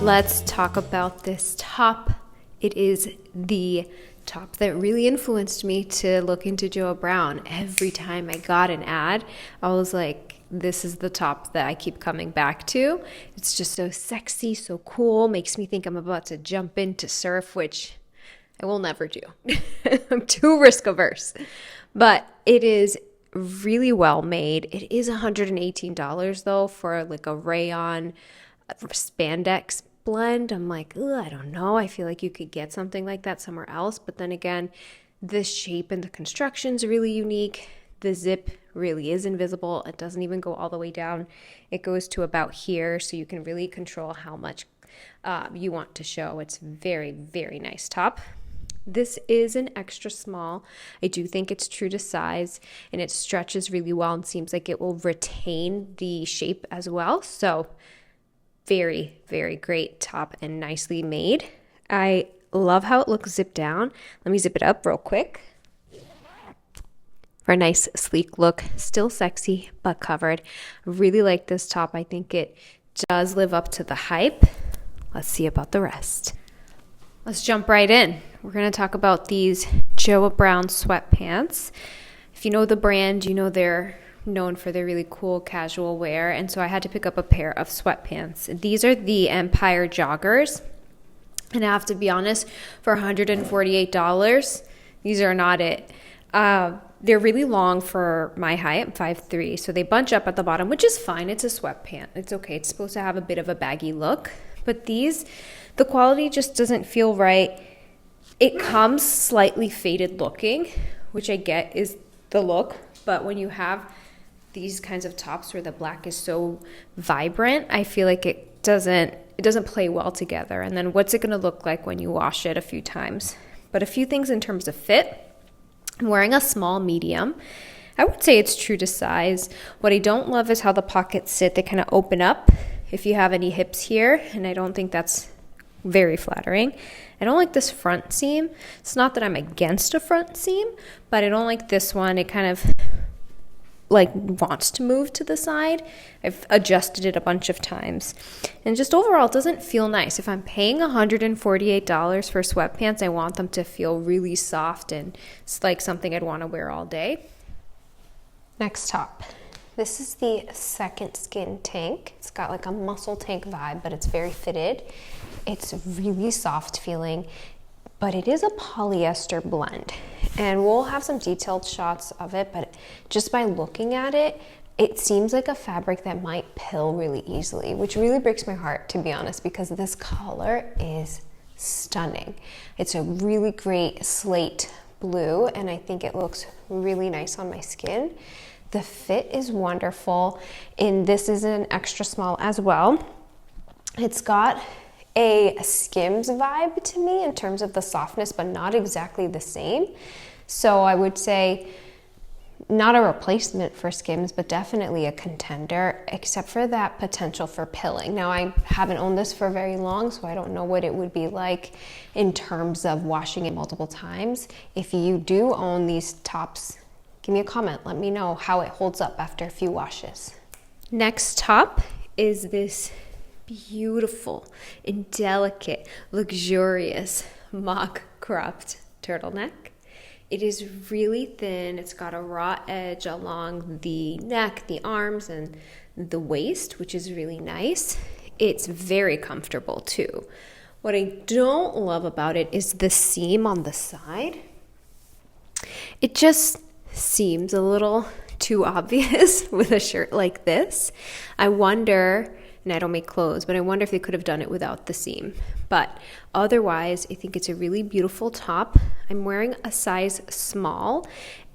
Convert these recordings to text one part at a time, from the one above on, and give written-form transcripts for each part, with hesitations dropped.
let's talk about this top. It is the top that really influenced me to look into Joah Brown. Every time I got an ad, I was like, this is the top that I keep coming back to. It's just so sexy, so cool, makes me think I'm about to jump into surf, which I will never do. I'm too risk averse. But it is really well made. It is $118 though for like a rayon spandex blend. I'm like, I don't know. I feel like you could get something like that somewhere else. But then again, the shape and the construction's really unique. The zip really is invisible. It doesn't even go all the way down. It goes to about here, so you can really control how much you want to show. It's very, very nice top. This is an extra small. I do think it's true to size, and it stretches really well and seems like it will retain the shape as well. So very, very great top and nicely made. I love how it looks zipped down. Let me zip it up real quick. For a nice sleek look, still sexy, but covered. I really like this top. I think it does live up to the hype. Let's see about the rest. Let's jump right in. We're going to talk about these Joah Brown sweatpants. If you know the brand, you know they're known for their really cool casual wear, and so I had to pick up a pair of sweatpants. These are the Empire Joggers, and I have to be honest, for $148, these are not it. They're really long for my height. I'm 5'3", so they bunch up at the bottom, which is fine. It's a sweatpant. It's okay. It's supposed to have a bit of a baggy look. But these, the quality just doesn't feel right. It comes slightly faded looking, which I get is the look. But when you have these kinds of tops where the black is so vibrant, I feel like it doesn't play well together. And then what's it going to look like when you wash it a few times? But a few things in terms of fit. I'm wearing a small medium. I would say it's true to size. What I don't love is how the pockets sit. They kind of open up if you have any hips here, and I don't think that's very flattering. I don't like this front seam. It's not that I'm against a front seam, but I don't like this one. It kind of like wants to move to the side. I've adjusted it a bunch of times. And just overall, it doesn't feel nice. If I'm paying $148 for sweatpants, I want them to feel really soft and it's like something I'd want to wear all day. Next top. This is the Second Skin tank. It's got like a muscle tank vibe, but it's very fitted. It's really soft feeling, but it is a polyester blend. And we'll have some detailed shots of it, but just by looking at it, it seems like a fabric that might pill really easily, which really breaks my heart, to be honest, because this color is stunning. It's a really great slate blue, and I think it looks really nice on my skin. The fit is wonderful, and this is an extra small as well. It's got a Skims vibe to me in terms of the softness, but not exactly the same. So I would say not a replacement for Skims, but definitely a contender, except for that potential for pilling. Now, I haven't owned this for very long, so I don't know what it would be like in terms of washing it multiple times. If you do own these tops, give me a comment. Let me know how it holds up after a few washes. Next top is this beautiful and delicate, luxurious mock cropped turtleneck. It is really thin. It's got a raw edge along the neck, the arms, and the waist, which is really nice. It's very comfortable too. What I don't love about it is the seam on the side. It just seems a little too obvious with a shirt like this. I wonder, and I don't make clothes, but I wonder if they could have done it without the seam. But otherwise, I think it's a really beautiful top. I'm wearing a size small,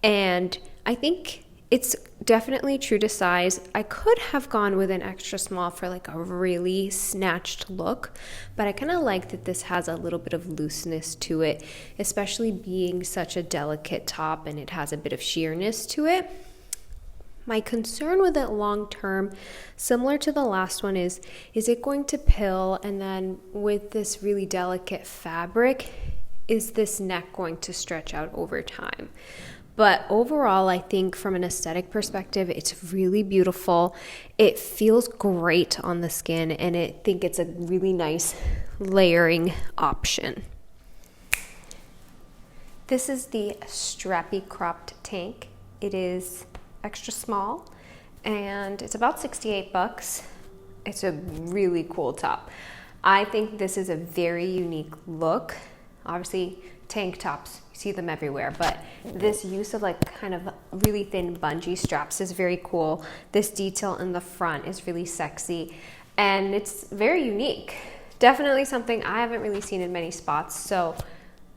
and I think it's definitely true to size. I could have gone with an extra small for like a really snatched look, but I kind of like that this has a little bit of looseness to it, especially being such a delicate top and it has a bit of sheerness to it. My concern with it long term, similar to the last one, is it going to pill? And then with this really delicate fabric, is this neck going to stretch out over time? But overall, I think from an aesthetic perspective, it's really beautiful. It feels great on the skin, and I think it's a really nice layering option. This is the Strappy Cropped tank. It is extra small, and it's about 68 bucks. It's a really cool top. I think this is a very unique look. Obviously, tank tops, you see them everywhere, but this use of like kind of really thin bungee straps is very cool. This detail in the front is really sexy, and it's very unique. Definitely something I haven't really seen in many spots, so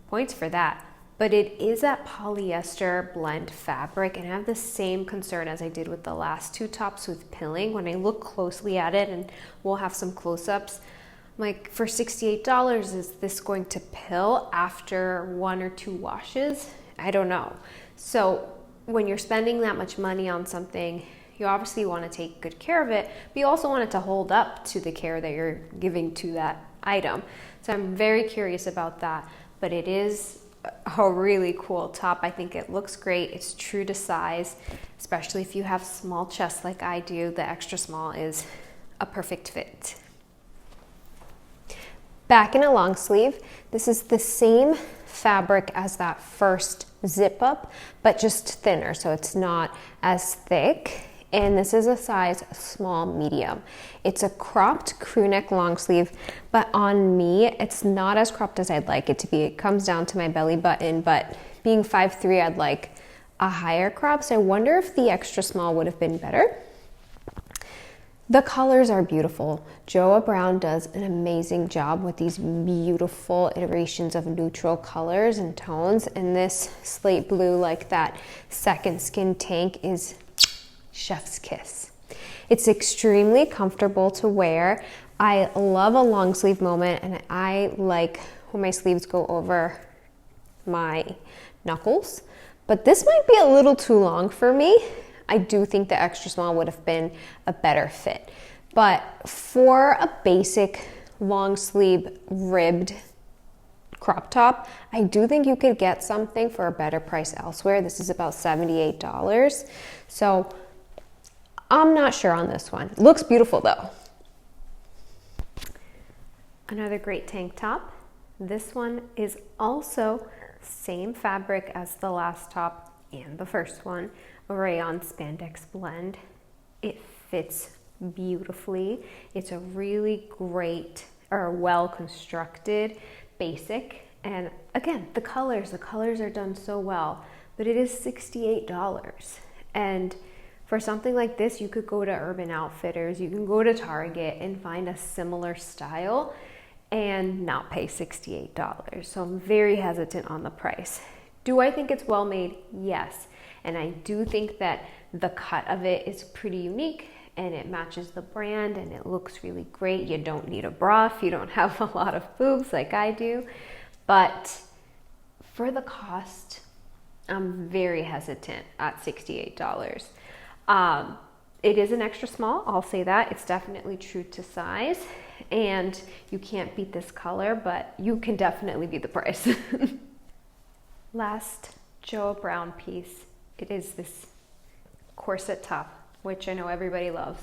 points for that. But it is that polyester blend fabric, and I have the same concern as I did with the last two tops with pilling. When I look closely at it, and we'll have some close-ups, like, for $68, is this going to pill after 1 or 2 washes? I don't know. So when you're spending that much money on something, you obviously want to take good care of it, but you also want it to hold up to the care that you're giving to that item. So I'm very curious about that, but it is a really cool top. I think it looks great. It's true to size, especially if you have small chests like I do. The extra small is a perfect fit. Back in a long sleeve, this is the same fabric as that first zip up, but just thinner, so it's not as thick. And this is a size small medium. It's a cropped crew neck long sleeve, but on me, it's not as cropped as I'd like it to be. It comes down to my belly button, but being 5'3", I'd like a higher crop, so I wonder if the extra small would have been better. The colors are beautiful. Joah Brown does an amazing job with these beautiful iterations of neutral colors and tones, and this slate blue, like that second skin tank, is chef's kiss. It's extremely comfortable to wear. I love a long sleeve moment, and I like when my sleeves go over my knuckles, but this might be a little too long for me. I do think the extra small would have been a better fit. But for a basic long sleeve ribbed crop top, I do think you could get something for a better price elsewhere. This is about $78. So I'm not sure on this one. It looks beautiful though. Another great tank top. This one is also same fabric as the last top and the first one. A rayon spandex blend. It fits beautifully. It's a really great or well constructed basic, and again, the colors are done so well, but it is $68. And for something like this, you could go to Urban Outfitters, you can go to Target and find a similar style and not pay $68. So I'm very hesitant on the price. Do I think it's well made? Yes. And I do think that the cut of it is pretty unique, and it matches the brand, and it looks really great. You don't need a bra if you don't have a lot of boobs like I do. But for the cost, I'm very hesitant at $68. It is an extra small, I'll say that. It's definitely true to size, and you can't beat this color, but you can definitely beat the price. Last Joah Brown piece. It is this corset top, which I know everybody loves,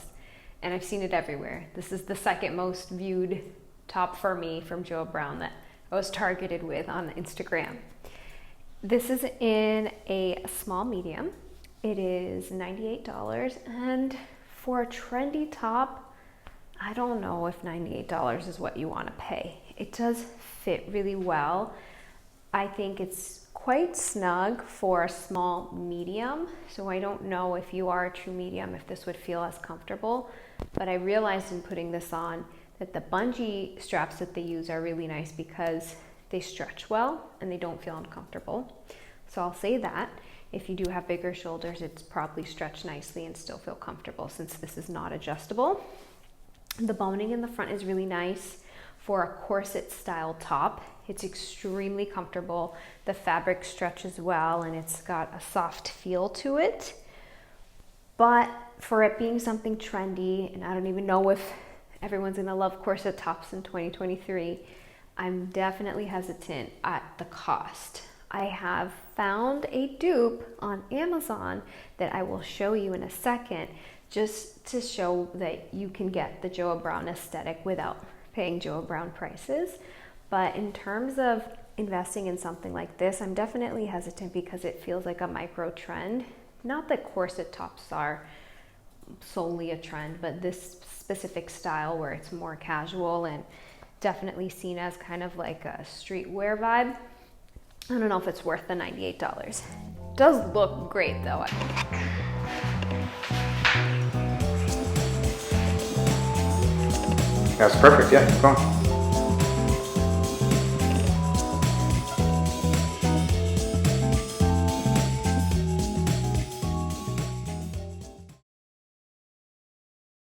and I've seen it everywhere. This is the second most viewed top for me from Joah Brown that I was targeted with on Instagram. This is in a small medium. It is $98, and for a trendy top, I don't know if $98 is what you want to pay. It does fit really well. I think it's quite snug for a small medium, so I don't know if you are a true medium if this would feel as comfortable, but I realized in putting this on that the bungee straps that they use are really nice because they stretch well and they don't feel uncomfortable. So I'll say that if you do have bigger shoulders, it's probably stretched nicely and still feel comfortable since this is not adjustable. The boning in the front is really nice for a corset style top. It's extremely comfortable. The fabric stretches well, and it's got a soft feel to it. But for it being something trendy, and I don't even know if everyone's gonna love corset tops in 2023, I'm definitely hesitant at the cost. I have found a dupe on Amazon that I will show you in a second, just to show that you can get the Joah Brown aesthetic without paying Joah Brown prices. But in terms of investing in something like this, I'm definitely hesitant because it feels like a micro trend. Not that corset tops are solely a trend, but this specific style where it's more casual and definitely seen as kind of like a streetwear vibe. I don't know if it's worth the $98. Does look great though. That's perfect, yeah, keep going.